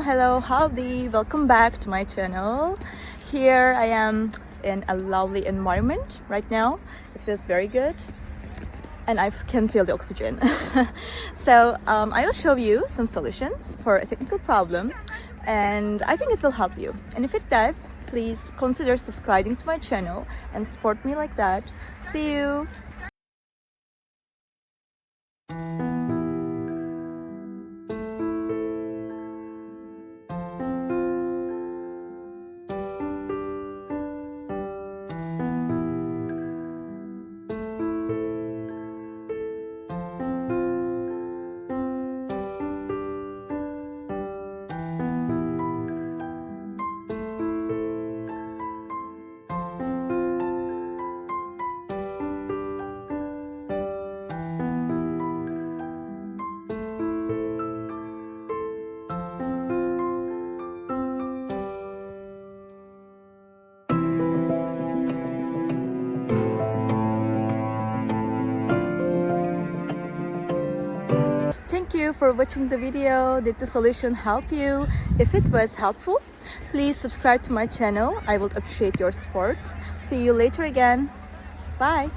Hello, howdy, welcome back to my channel. Here I am in a lovely environment right now. It feels very good and I can feel the oxygen. So I will show you some solutions for a technical problem, and I think it will help you. And if it does, please consider subscribing to my channel and support me like that. See you. Thank you for watching the video. Did the solution help you? If it was helpful, please subscribe to my channel. I would appreciate your support. See you later again. Bye.